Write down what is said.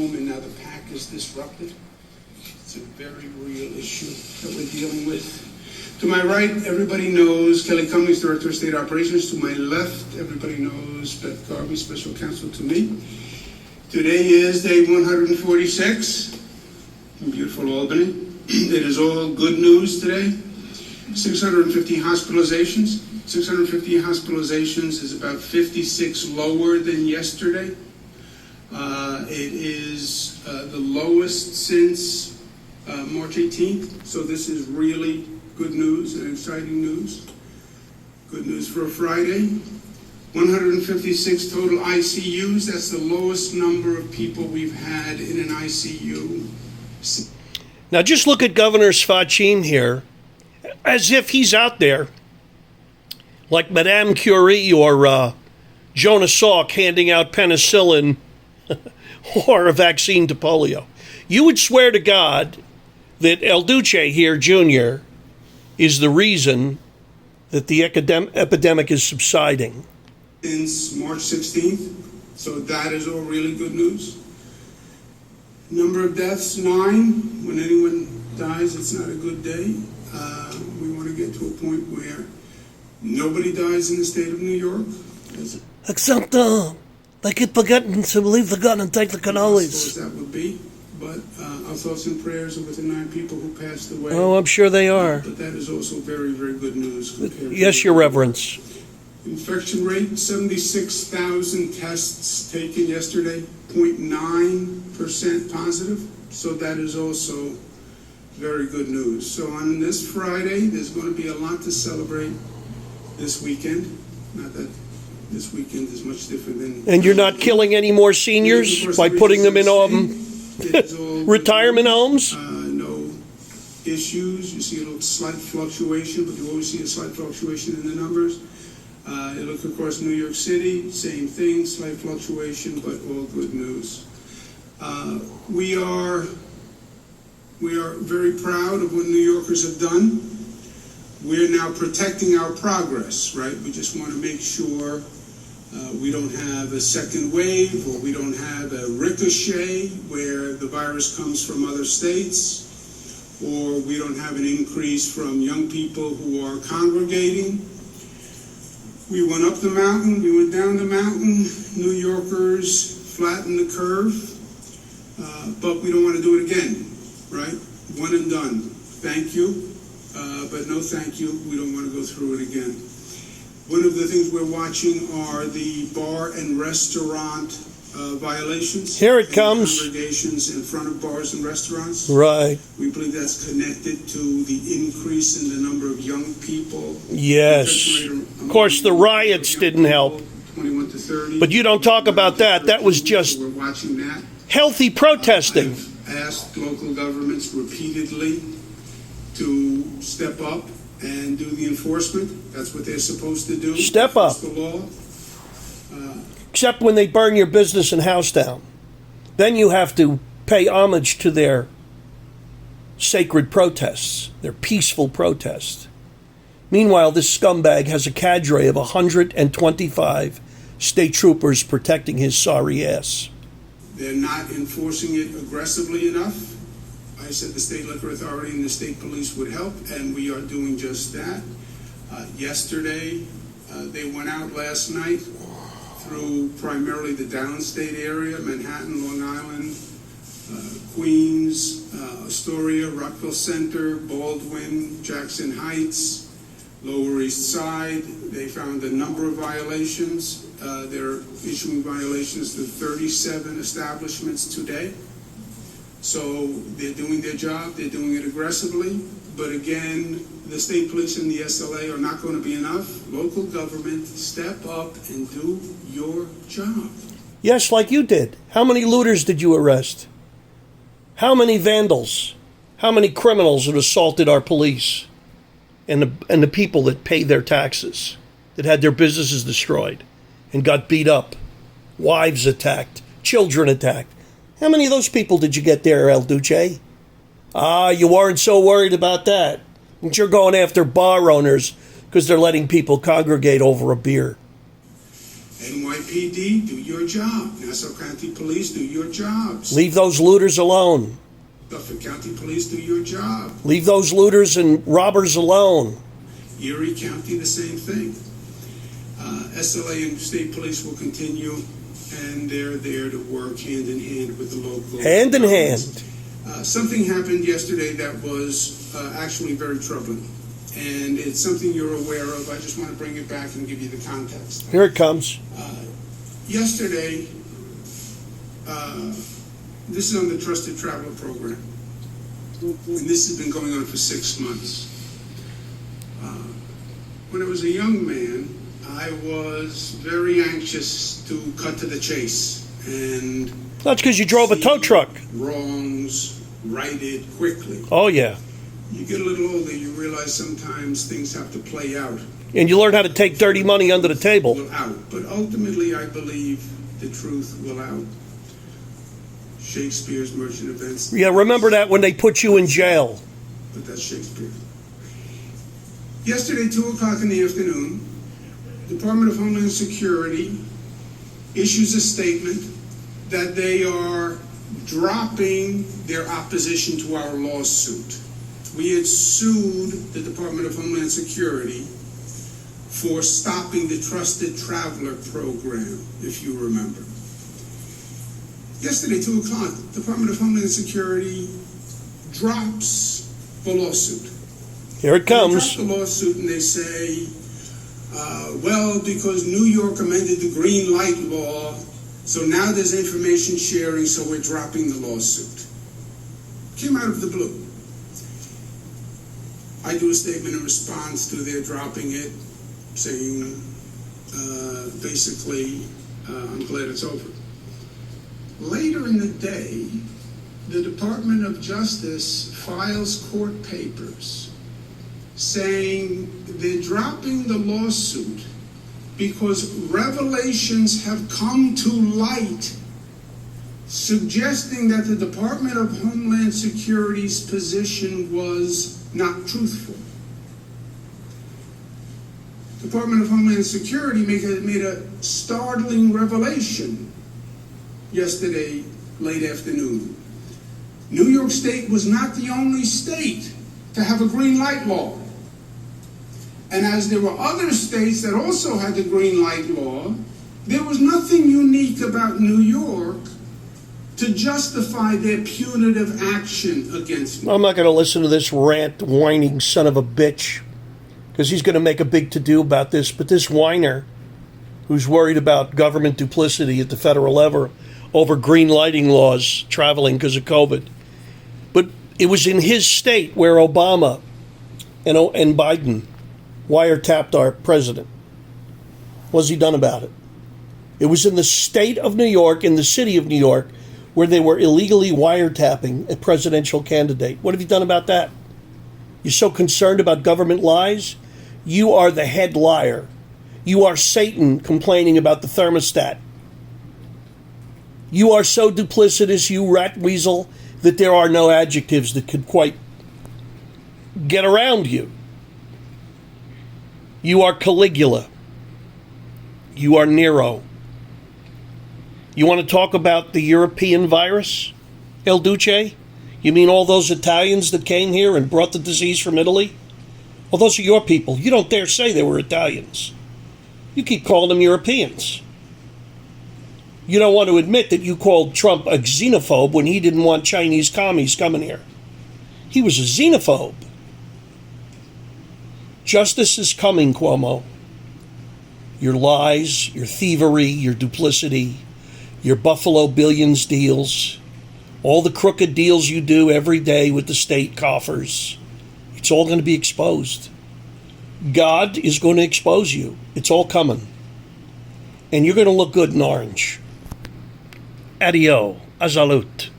home and now the pack is disrupted. It's a very real issue that we're dealing with. To my right, everybody knows Kelly Cummings, Director of State Operations. To my left, everybody knows Beth Garvey, Special Counsel to me. Today is day 146 in beautiful Albany. It is all good news today. 650 hospitalizations. 650 hospitalizations is about 56 lower than yesterday. It is the lowest since March 18th. So this is really good news and exciting news. Good news for a Friday. 156 total ICUs. That's the lowest number of people we've had in an ICU. Now just look at Governor Sfacin here, as if he's out there like Madame Curie or Jonas Salk handing out penicillin or a vaccine to polio. You would swear to God that El Duce here, Jr., is the reason that the epidemic is subsiding. Since March 16th, so that is all really good news. Number of deaths, 9. When anyone dies, it's not a good day. We want to get to a point where nobody dies in the state of New York. Except they keep forgetting to leave the gun and take the cannolis. That would be, but our thoughts and prayers are with the 9 people who passed away. Oh, I'm sure they are. But that is also very, very good news. Yes, Your Reverence. Infection rate, 76,000 tests taken yesterday, 0.9% positive. So that is also very good news. So on this Friday, there's going to be a lot to celebrate this weekend. Not that this weekend is much different than... And you're not killing any more seniors by putting them in retirement homes? No issues. You see a little slight fluctuation, but you always see a slight fluctuation in the numbers. You look across New York City, same thing, slight fluctuation, but all good news. We are very proud of what New Yorkers have done. We're now protecting our progress, right? We just want to make sure we don't have a second wave, or we don't have a ricochet where the virus comes from other states, or we don't have an increase from young people who are congregating. We went up the mountain, we went down the mountain. New Yorkers flattened the curve, but we don't want to do it again, right? One and done. Thank you, but no thank you. We don't want to go through it again. One of the things we're watching are the bar and restaurant violations. Here it comes. Congregations in front of bars and restaurants. Right. We believe that's connected to the increase in the number of young people. Yes. Of course, the riots didn't help. 21 to 30. But you don't talk about that. That was just we're watching that. Healthy protesting. I've asked local governments repeatedly to step up and do the enforcement. That's what they're supposed to do. Step up. That's the law. Except when they burn your business and house down. Then you have to pay homage to their sacred protests, their peaceful protests. Meanwhile, this scumbag has a cadre of 125 state troopers protecting his sorry ass. They're not enforcing it aggressively enough. I said the state liquor authority and the state police would help, and we are doing just that. Yesterday, they went out last night through primarily the downstate area, Manhattan, Long Island, Queens, Astoria, Rockville Center, Baldwin, Jackson Heights, Lower East Side. They found a number of violations. They're issuing violations to 37 establishments today. So they're doing their job. They're doing it aggressively. But again, the state police and the SLA are not going to be enough. Local government, step up and do your job. Yes, like you did. How many looters did you arrest? How many vandals? How many criminals that assaulted our police and the people that pay their taxes, that had their businesses destroyed and got beat up, wives attacked, children attacked? How many of those people did you get there, El Duce? You weren't so worried about that. But you're going after bar owners because they're letting people congregate over a beer. NYPD, do your job. Nassau County Police, do your jobs. Leave those looters alone. Suffolk County Police, do your job. Leave those looters and robbers alone. Erie County, the same thing. SLA and state police will continue, and they're there to work hand in hand with the local. Hand in governments. hand. Something happened yesterday that was actually very troubling, and it's something you're aware of. I just want to bring it back and give you the context. Here it comes. Yesterday, this is on the Trusted Traveler Program, and this has been going on for 6 months. When I was a young man, I was very anxious to cut to the chase and That's because you drove a tow truck. wrongs righted quickly. Oh, yeah. You get a little older, you realize sometimes things have to play out. And you learn how to take dirty money under the table. Will out. But ultimately, I believe the truth will out. Shakespeare's Merchant of Venice. Yeah, remember that when they put you in jail. But that's Shakespeare. Yesterday, 2 o'clock in the afternoon, Department of Homeland Security issues a statement that they are dropping their opposition to our lawsuit. We had sued the Department of Homeland Security for stopping the Trusted Traveler Program, if you remember. Yesterday, 2 o'clock, Department of Homeland Security drops the lawsuit. Here it comes. They drop the lawsuit and they say, well, because New York amended the green light law, so now there's information sharing, so we're dropping the lawsuit. Came out of the blue. I do a statement in response to their dropping it, saying, basically, I'm glad it's over. Later in the day, the Department of Justice files court papers saying they're dropping the lawsuit because revelations have come to light suggesting that the Department of Homeland Security's position was not truthful. Department of Homeland Security made a startling revelation yesterday, late afternoon. New York State was not the only state to have a green light law. And as there were other states that also had the green light law, there was nothing unique about New York to justify their punitive action against me. I'm not going to listen to this rant, whining son of a bitch, because he's going to make a big to-do about this. But this whiner, who's worried about government duplicity at the federal level over green lighting laws traveling because of COVID. But it was in his state where Obama and Biden wiretapped our president. What has he done about it? It was in the state of New York, in the city of New York, where they were illegally wiretapping a presidential candidate. What have you done about that? You're so concerned about government lies? You are the head liar. You are Satan complaining about the thermostat. You are so duplicitous, you rat weasel, that there are no adjectives that could quite get around you. You are Caligula. You are Nero. You want to talk about the European virus, El Duce? You mean all those Italians that came here and brought the disease from Italy? Well, those are your people. You don't dare say they were Italians. You keep calling them Europeans. You don't want to admit that you called Trump a xenophobe when he didn't want Chinese commies coming here. He was a xenophobe. Justice is coming, Cuomo. Your lies, your thievery, your duplicity, your Buffalo Billions deals, all the crooked deals you do every day with the state coffers, it's all going to be exposed. God is going to expose you. It's all coming. And you're going to look good in orange. Adio. A salute.